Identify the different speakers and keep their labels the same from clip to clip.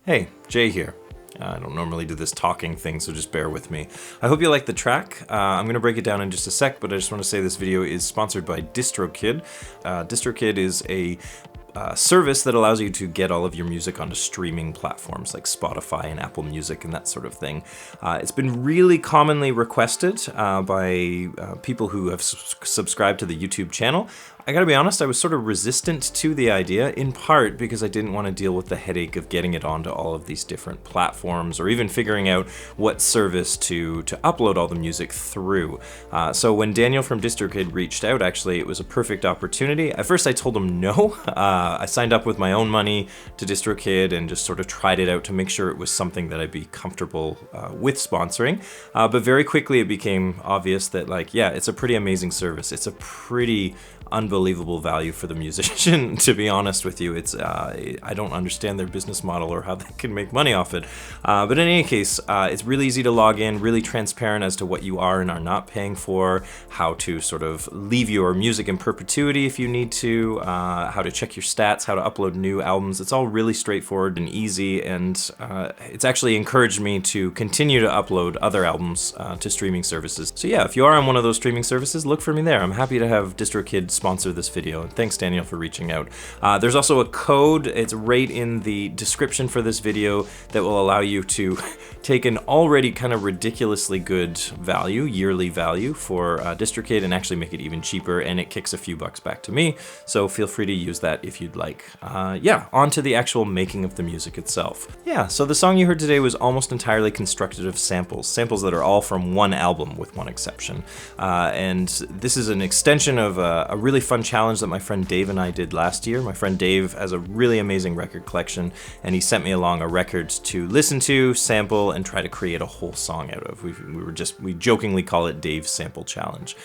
Speaker 1: Hey, Jay here. I don't normally do this talking thing, so just bear with me. I hope you like the track. I'm going to break it down in just a sec, but I just want to say this video is sponsored by DistroKid. DistroKid is a service that allows you to get all of your music onto streaming platforms like Spotify and Apple Music and that sort of thing. It's been really commonly requested by people who have subscribed to the YouTube channel. I gotta be honest, I was sort of resistant to the idea, in part because I didn't want to deal with the headache of getting it onto all of these different platforms or even figuring out what service to upload all the music through. So when Daniel from DistroKid reached out, actually, it was a perfect opportunity. At first I told him no. I signed up with my own money to DistroKid and just sort of tried it out to make sure it was something that I'd be comfortable with sponsoring. But very quickly it became obvious that, like, yeah, it's a pretty amazing service. It's a pretty unbelievable value for the musician, to be honest with you. It's I don't understand their business model or how they can make money off it. But in any case, it's really easy to log in, really transparent as to what you are and are not paying for, how to sort of leave your music in perpetuity if you need to, how to check your stats, how to upload new albums. It's all really straightforward and easy, and it's actually encouraged me to continue to upload other albums to streaming services. So yeah, if you are on one of those streaming services, look for me there. I'm happy to have DistroKid sponsor this video, and thanks Daniel for reaching out. There's also a code, it's right in the description for this video, that will allow you to take an already kind of ridiculously good value, yearly value for DistroKid, and actually make it even cheaper, and it kicks a few bucks back to me, so feel free to use that if you'd like. Yeah, on to the actual making of the music itself. Yeah, so the song you heard today was almost entirely constructed of samples that are all from one album with one exception. And this is an extension of a really fun challenge that my friend Dave and I did last year. My friend Dave has a really amazing record collection, and he sent me along a record to listen to, sample, and try to create a whole song out of. We jokingly call it Dave's Sample Challenge.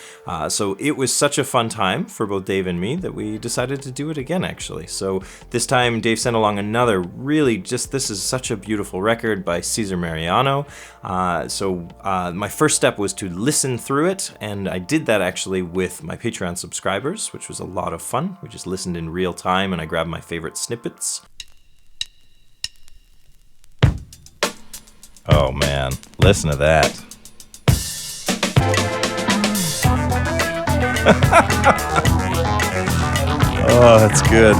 Speaker 1: So it was such a fun time for both Dave and me that we decided to do it again, actually. So this time Dave sent along another this is such a beautiful record by Cesar Mariano. My first step was to listen through it, and I did that actually with my Patreon subscribers, which was a lot of fun. We just listened in real time, and I grabbed my favorite snippets. Oh man, listen to that. Oh, that's good.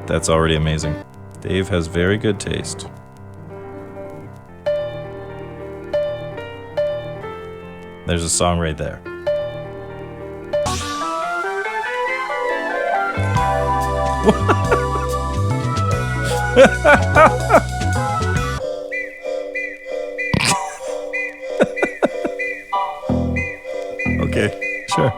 Speaker 1: That's already amazing. Dave has very good taste. There's a song right there. Okay, sure.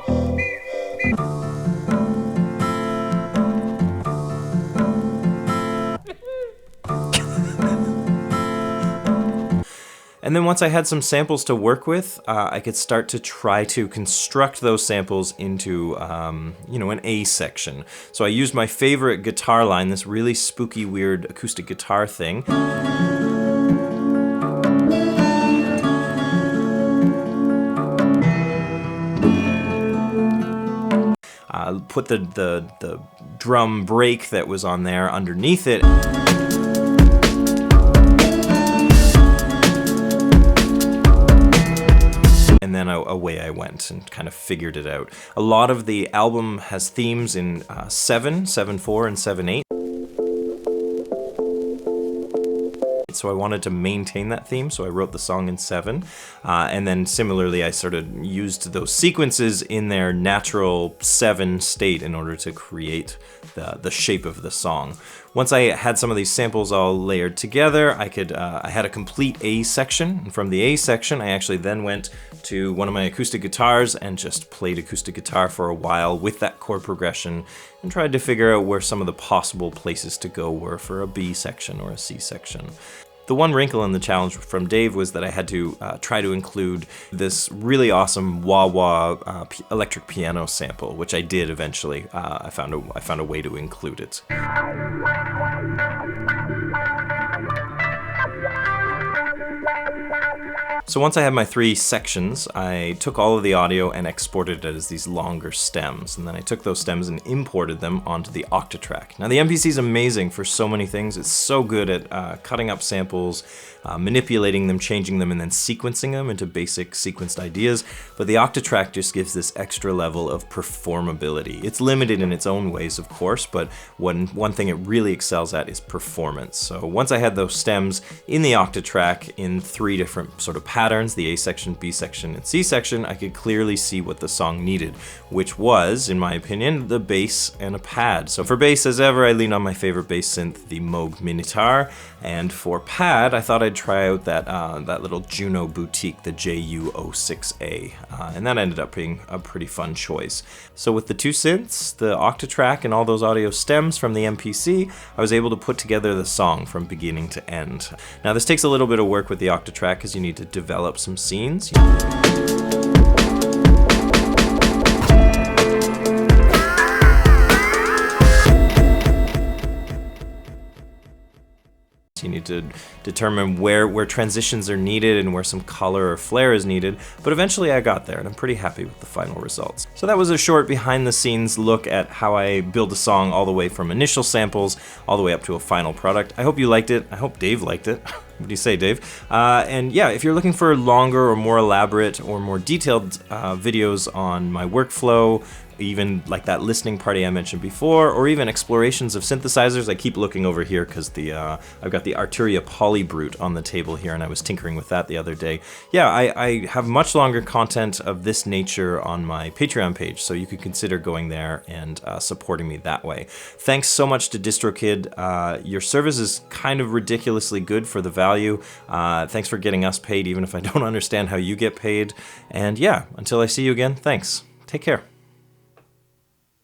Speaker 1: And then once I had some samples to work with, I could start to try to construct those samples into, an A section. So I used my favorite guitar line, this really spooky, weird acoustic guitar thing. Put the drum break that was on there underneath it. And then away I went and kind of figured it out. A lot of the album has themes in 7, 7/4, and 7/8. So I wanted to maintain that theme, so I wrote the song in 7. And then similarly, I sort of used those sequences in their natural 7 state in order to create the shape of the song. Once I had some of these samples all layered together, I had a complete A section. And from the A section, I actually then went to one of my acoustic guitars and just played acoustic guitar for a while with that chord progression and tried to figure out where some of the possible places to go were for a B section or a C section. The one wrinkle in the challenge from Dave was that I had to try to include this really awesome wah-wah electric piano sample, which I did eventually. I found a way to include it. So once I had my 3 sections, I took all of the audio and exported it as these longer stems. And then I took those stems and imported them onto the Octatrack. Now the MPC is amazing for so many things. It's so good at cutting up samples, manipulating them, changing them, and then sequencing them into basic sequenced ideas. But the Octatrack just gives this extra level of performability. It's limited in its own ways, of course, but one thing it really excels at is performance. So once I had those stems in the Octatrack in 3 different sort of patterns, the A section, B section, and C section, I could clearly see what the song needed, which was, in my opinion, the bass and a pad. So for bass, as ever, I leaned on my favorite bass synth, the Moog Minitaur, and for pad, I thought I'd try out that little Juno boutique, the JU-06a, and that ended up being a pretty fun choice. So with the 2 synths, the Octatrack, and all those audio stems from the MPC, I was able to put together the song from beginning to end. Now this takes a little bit of work with the Octatrack because you need to develop some scenes. You need to determine where transitions are needed and where some color or flair is needed, but eventually I got there and I'm pretty happy with the final results. So that was a short behind the scenes look at how I build a song all the way from initial samples all the way up to a final product. I hope you liked it. I hope Dave liked it. What do you say, Dave? And yeah, if you're looking for longer or more elaborate or more detailed videos on my workflow, even like that listening party I mentioned before, or even explorations of synthesizers. I keep looking over here because I've got the Arturia Polybrute on the table here, and I was tinkering with that the other day. Yeah, I have much longer content of this nature on my Patreon page, so you could consider going there and supporting me that way. Thanks so much to DistroKid. Your service is kind of ridiculously good for the value. Thanks for getting us paid, even if I don't understand how you get paid. And yeah, until I see you again, thanks. Take care.